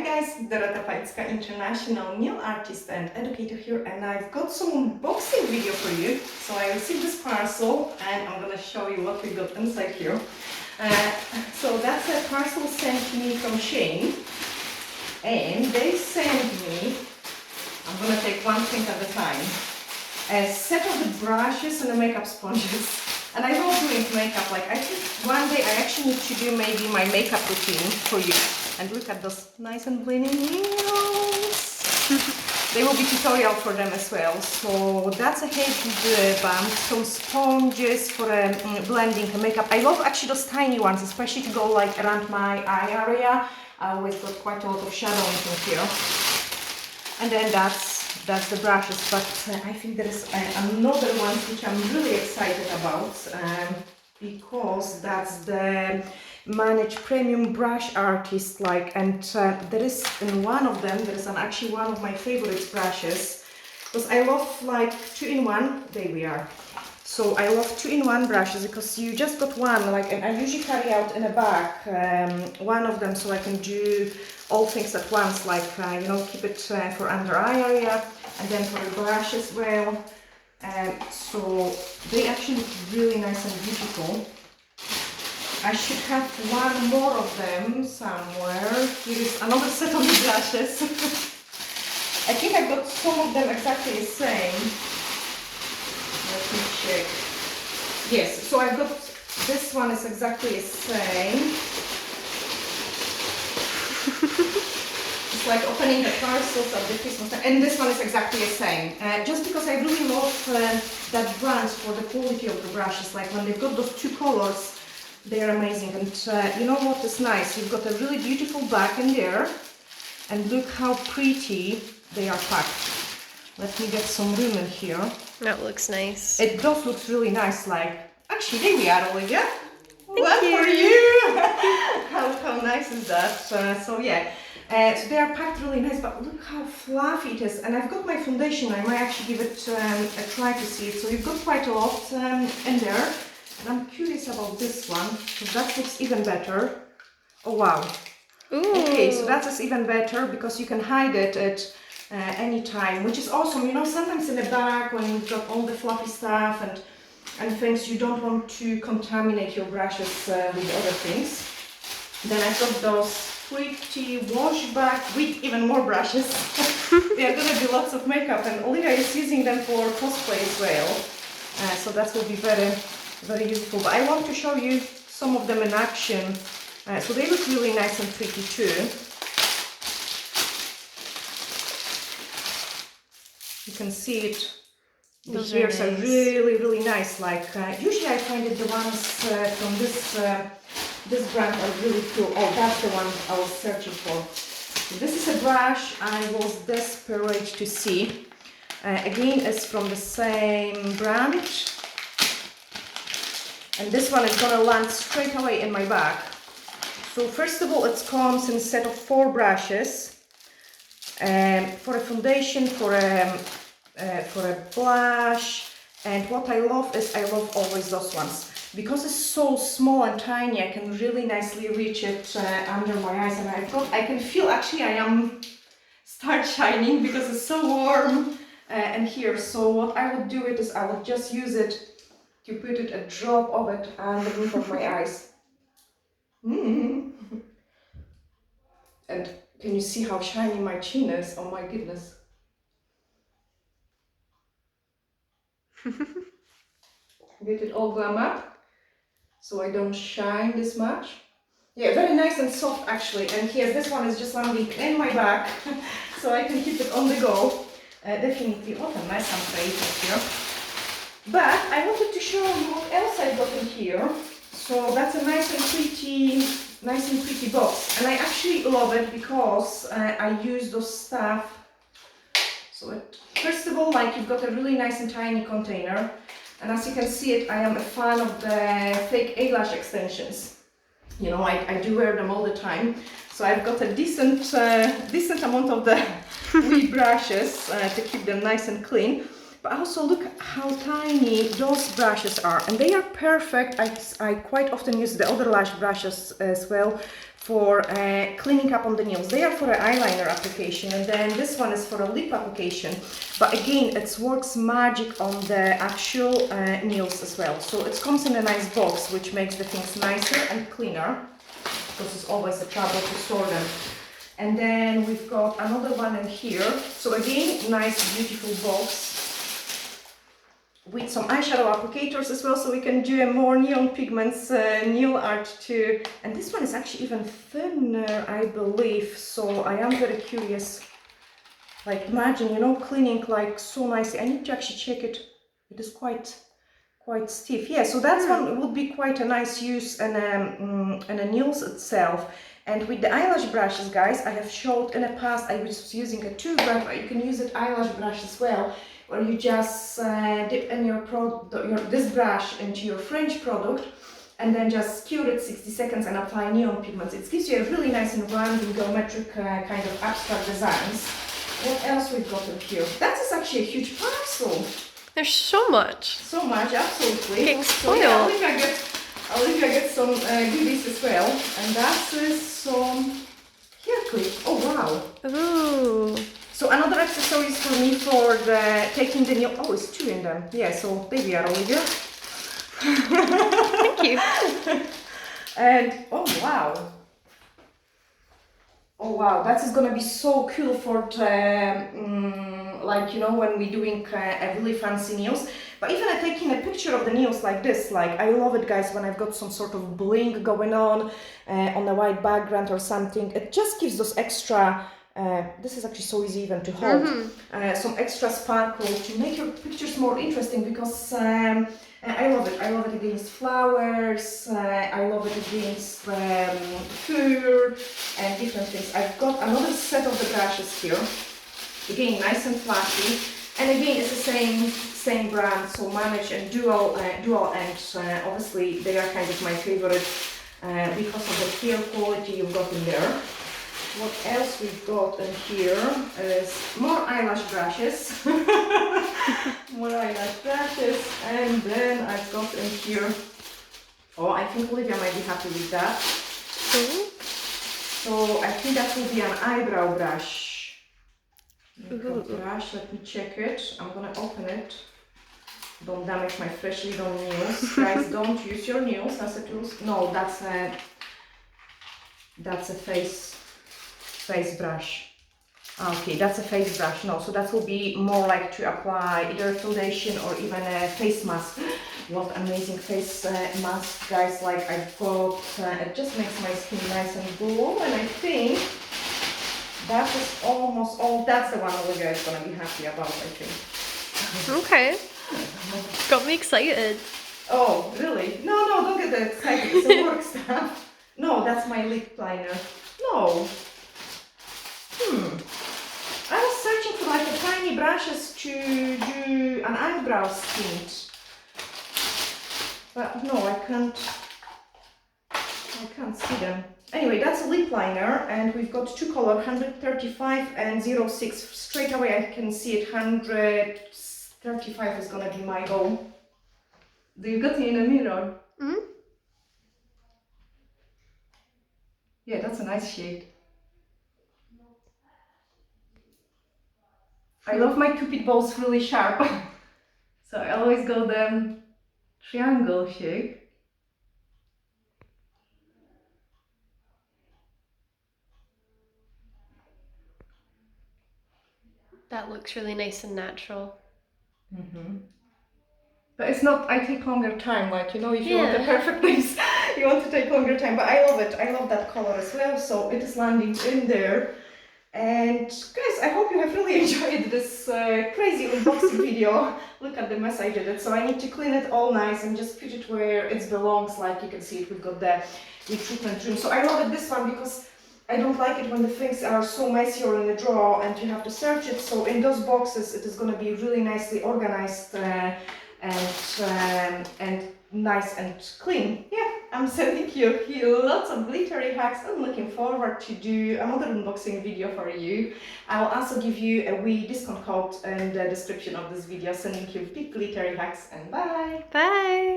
guys, Dorota Pajcka, international nail artist and educator here, and I've got some unboxing video for you. So I received this parcel and I'm gonna show you what we got inside here. So that's a parcel sent to me from SHEIN, and they sent me, I'm gonna take one thing at a time, a set of the brushes and the makeup sponges. And I love doing makeup. Like, I think one day I actually need to do maybe my makeup routine for you. And look at those nice and blinking nails. There will be tutorial for them as well. So that's a head bump, some sponges for blending the makeup. I love actually those tiny ones, especially to go like around my eye area. I always got quite a lot of shadowing in here. And then that's the brushes, but I think there is another one which I'm really excited about because that's the Manage Premium Brush Artist, and there is in one of them, there is actually one of my favorite brushes, because I love like 2-in-1, there we are. So I love 2-in-1 brushes because you just got one, and I usually carry out in a bag one of them so I can do all things at once, you know, keep it for under eye area and then for the brush as well. So they actually look really nice and beautiful. I should have one more of them somewhere. Here is another set of the brushes. I think I've got some of them exactly the same. Let me check. Yes, so I've got, this one is exactly the same. It's like opening the parcels at the Christmas time. And this one is exactly the same. Just because I really love that brand for the quality of the brushes. Like when they've got those two colors, they are amazing. And you know what is nice? You've got a really beautiful back in there. And look how pretty they are packed. Let me get some room in here. That looks nice. It does look really nice. Actually, there we are, Olivia. Thank you. For you. how nice is that? So yeah, so they are packed really nice, but look how fluffy it is. And I've got my foundation. I might actually give it a try to see it. So you've got quite a lot in there. And I'm curious about this one, because that looks even better. Oh wow. Ooh. Okay, so that is even better because you can hide it at any time, which is awesome. You know, sometimes in the bag when you've got all the fluffy stuff and things, you don't want to contaminate your brushes with other things. Then I've got those pretty wash bag with even more brushes. They are gonna be lots of makeup, and Olivia is using them for cosplay as well. So that will be very, very useful. But I want to show you some of them in action. So they look really nice and pretty too. You can see it. The hairs are really, really nice. Usually I find that the ones from this brand are really cool. Oh, that's the one I was searching for. This is a brush I was desperate to see. Again, it's from the same brand. And this one is gonna land straight away in my bag. So first of all, it comes in a set of 4 brushes. For a foundation, for a blush, and what I love is I love always those ones because it's so small and tiny. I can really nicely reach it under my eyes, and I can feel actually I am start shining because it's so warm in here. So what I would do is I would just use it to put it a drop of it underneath of my eyes. And can you see how shiny my chin is? Oh my goodness. Get it all glam up so I don't shine this much. Yeah, very nice and soft actually. And here, this one is just landing in my bag so I can keep it on the go. Definitely, what a mess I'm creating here. But I wanted to show you what else I got in here. So that's a nice and pretty box, and I actually love it because I use those stuff. So first of all, you've got a really nice and tiny container, and as you can see it, I am a fan of the fake eyelash extensions. You know, I do wear them all the time. So I've got a decent amount of the wee brushes to keep them nice and clean. But also look how tiny those brushes are, and they are perfect. I quite often use the other lash brushes as well for cleaning up on the nails. They are for an eyeliner application, and then this one is for a lip application. But again, it works magic on the actual nails as well. So it comes in a nice box, which makes the things nicer and cleaner, because it's always a trouble to store them. And then we've got another one in here. So again, nice, beautiful box with some eyeshadow applicators as well, so we can do a more neon pigments nail art too. And this one is actually even thinner, I believe, so I am very curious. Like, imagine, you know, cleaning like so nicely. I need to actually check it. It is quite stiff. Yeah, so that's one would be quite a nice use in a nails itself. And with the eyelash brushes, guys, I have showed in the past I was using a tube brush, but you can use an eyelash brush as well, where you just dip in this brush into your French product and then just cure it 60 seconds and apply neon pigments. It gives you a really nice and rounding geometric kind of abstract designs. What else we've got in here? That is actually a huge parcel. There's so much. So much, absolutely. Getting spoiled. So yeah, I'll leave you get some goodies as well. And that is some hair clips. Oh wow. Ooh. So another accessories for me for taking the nail. Oh, it's two in them. Yeah, so there we are, Olivia. Thank you. And oh wow. Oh wow, that is gonna be so cool for like, you know, when we're doing a really fancy nails. But even taking a picture of the nails like this, like I love it, guys, when I've got some sort of bling going on a white background or something. It just gives those extra. This is actually so easy even to hold. Some extra sparkle to make your pictures more interesting, because I love it. I love it against flowers, I love it against fur and different things. I've got another set of the brushes here. Again, nice and flashy. And again, it's the same brand, so Manage and Dual End. Obviously, they are kind of my favorite because of the hair quality you've got in there. What else we've got in here is more eyelash brushes. More eyelash brushes, and then I've got in here, oh, I think Olivia might be happy with that. So I think that will be an eyebrow brush. Brush, let me check it. I'm gonna open it. Don't damage my freshly done nails. Guys, don't use your nails as a tool. No, that's a face brush. Okay, that's a face brush. No, so that will be more like to apply either foundation or even a face mask. What amazing face mask, guys. Like I've got, it just makes my skin nice and glow, and I think that is almost all. That's the one Olivia is gonna be happy about, I think. Okay. Got me excited. Oh, really? No, don't get that excited. It's a work stuff. No, that's my lip liner. No. I was searching for like a tiny brushes to do an eyebrow tint, but no, I can't see them. Anyway, that's a lip liner, and we've got two color, 135 and 06. Straight away I can see it. 135 is gonna be my goal. Do you got it in a mirror? Yeah, that's a nice shade. I love my Cupid balls really sharp, so I always go the triangle shape. That looks really nice and natural. But it's not, I take longer time, like, you know, if you want the perfect things, you want to take longer time, but I love it. I love that color as well, so it is landing in there. And guys, I hope you have really enjoyed this crazy unboxing video. Look at the mess I did it. So I need to clean it all nice and just put it where it belongs. Like you can see it, we've got the treatment room. So I love it, this one, because I don't like it when the things are so messy or in the drawer and you have to search it. So in those boxes, it is going to be really nicely organized and nice and clean. Yeah, I'm sending you lots of glittery hacks. I'm looking forward to do another unboxing video for you. I'll also give you a wee discount code in the description of this video, sending you big glittery hacks, and bye! Bye!